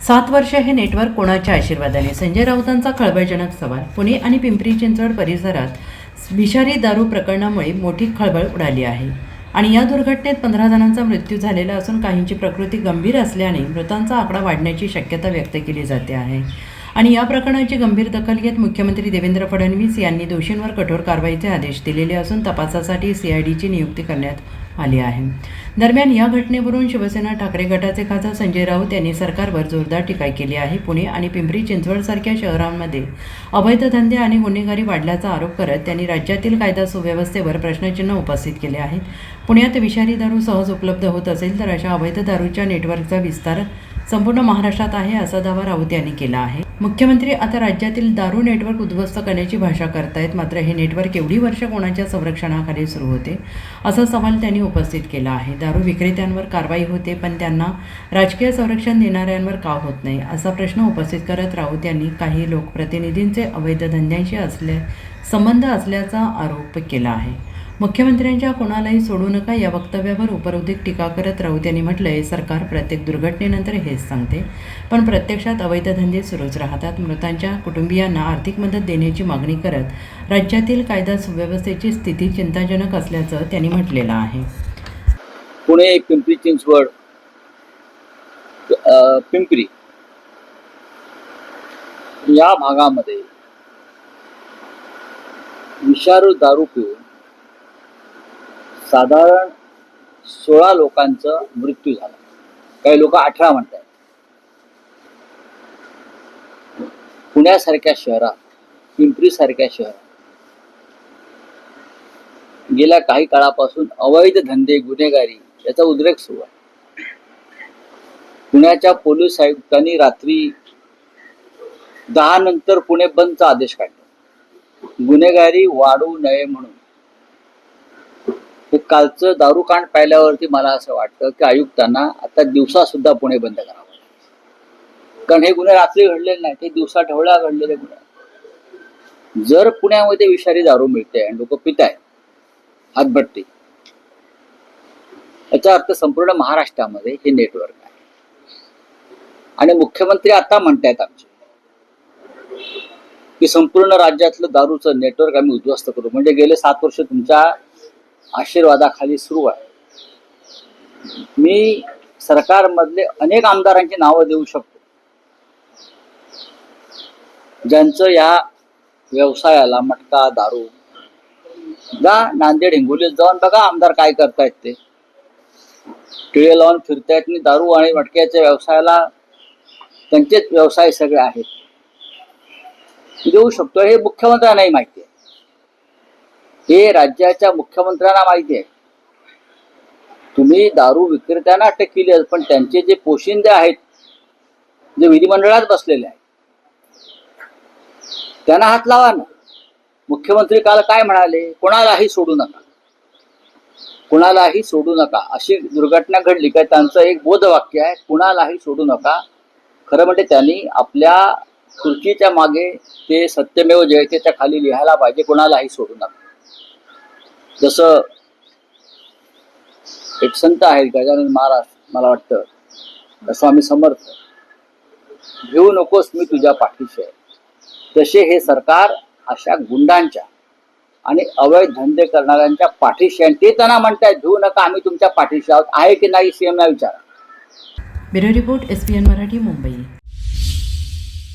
7 वर्ष हे नेटवर्क कोणाच्या आशीर्वादाने? संजय राऊतांचा खळबळजनक सवाल. पुणे आणि पिंपरी चिंचवड परिसरात विषारी दारू प्रकरणामुळे मोठी खळबळ उडाली आहे आणि या दुर्घटनेत 15 जणांचा मृत्यू झालेला असून काहींची प्रकृती गंभीर असल्याने मृतांचा आकडा वाढण्याची शक्यता व्यक्त केली जाते आहे. आणि या प्रकरणाची गंभीर दखल घेत मुख्यमंत्री देवेंद्र फडणवीस यांनी दोषींवर कठोर कारवाईचे आदेश दिलेले असून तपासासाठी CIDची नियुक्ती करण्यात आली आहे. दरम्यान या घटनेवरून शिवसेना ठाकरे गटाचे खासदार संजय राऊत यांनी सरकारवर जोरदार टीका केली आहे. पुणे आणि पिंपरी चिंचवडसारख्या शहरांमध्ये अवैध धंदे आणि गुन्हेगारी वाढल्याचा आरोप करत त्यांनी राज्यातील कायदा सुव्यवस्थेवर प्रश्नचिन्ह उपस्थित केले आहेत. पुण्यात विषारी दारू सहज उपलब्ध होत असेल तर अशा अवैध दारूच्या नेटवर्कचा विस्तार संपूर्ण महाराष्ट्रात आहे असा दावा राऊत यांनी केला आहे. मुख्यमंत्री आता राज्यातील दारू नेटवर्क उद्ध्वस्त करण्याची भाषा करतायत, मात्र हे नेटवर्क एवढी वर्ष कोणाच्या संरक्षणाखाली सुरू होते असा सवाल त्यांनी उपस्थित केला आहे. दारू विक्रेत्यांवर कारवाई होते पण त्यांना राजकीय संरक्षण देणाऱ्यांवर का होत नाही असा प्रश्न उपस्थित करत राऊत यांनी काही लोकप्रतिनिधींचे अवैध धंद्यांशी संबंध असल्याचा आरोप केला आहे. मुख्यमंत्र्यांच्या कोणालाही सोडू नका या वक्तव्यावर उपरोधिक टीका करत राऊत यांनी म्हटलंय, सरकार प्रत्येक दुर्घटनेनंतर हेच सांगते पण प्रत्यक्षात अवैध धंदे सुरूच राहतात. मृतांच्या कुटुंबियांना आर्थिक मदत देण्याची मागणी करत राज्यातील कायदा सुव्यवस्थेची स्थिती चिंताजनक असल्याचं त्यांनी म्हटलेलं आहे. पुणे, पिंपरी चिंचवड, पिंपरी या भागामध्ये विषारू दारू पिऊन साधारण 16 लोकांचा मृत्यू झाला. काही लोक 18 म्हणतात. पुण्यासारख्या शहरात, पिंपरी सारख्या शहरात गेल्या काही काळापासून अवैध धंदे, गुन्हेगारी याचा उद्रेक सुरू आहे. पुण्याच्या पोलीस आयुक्तांनी रात्री 10 नंतर पुणे बंदचा आदेश काढला, गुन्हेगारी वाढू नये म्हणून. हे कालचं दारूकांड पाहिल्यावरती मला असं वाटतं की आयुक्तांना आता दिवसा सुद्धा पुणे बंद करावं, कारण हे गुन्हे रात्री घडलेले नाही, ते दिवसा ढवळ्या घडलेले गुन्हे. जर पुण्यामध्ये विषारी दारू मिळते आणि लोक पित आहेत हातभट्टी, याचा अर्थ संपूर्ण महाराष्ट्रामध्ये हे नेटवर्क आहे. आणि मुख्यमंत्री आता म्हणतायत आमचे की संपूर्ण राज्यातलं दारूचं नेटवर्क आम्ही उद्ध्वस्त करू. म्हणजे गेले 7 वर्ष तुमच्या आशीर्वादाखाली सुरू आहे. मी सरकारमधले अनेक आमदारांची नावं देऊ शकतो ज्यांचं या व्यवसायाला, मटका, दारू, जा नांदेड, हिंगोलीत जाऊन बघा आमदार काय करतायत. ते टिळे लावून फिरतायत आणि दारू आणि मटक्याच्या व्यवसायाला त्यांचेच व्यवसाय सगळे आहेत. देऊ शकतो. हे मुख्यमंत्र्यांनाही माहिती आहे, हे राज्याच्या मुख्यमंत्र्यांना माहिती आहे. तुम्ही दारू विक्रेत्यांना अटक केली आहे पण त्यांचे जे पोशिंदे आहेत, जे विधिमंडळात बसलेले आहेत, त्यांना हात लावा ना. मुख्यमंत्री काल काय म्हणाले? कोणालाही सोडू नका, कुणालाही सोडू नका. अशी दुर्घटना घडली काय त्यांचं एक बोधवाक्य आहे, कुणालाही सोडू नका. खरं म्हणजे त्यांनी आपल्या खुर्चीच्या मागे ते सत्यमेव जयतेच्या खाली लिहायला पाहिजे, कुणालाही सोडू नका. जसं एक संत आहेत गजानन महाराज, मला वाटतं स्वामी समर्थ, घेऊ नकोस मी तुझ्या पाठीशी आहे. तसे हे सरकार अशा गुंडांच्या आणि अवैध धंदे करणाऱ्यांच्या पाठीशी आहे. ते त्यांना म्हणतात घेऊ नका, आम्ही तुमच्या पाठीशी आहोत. आहे की नाही CM ना विचारा. Bureau report SPN Marathi, Mumbai.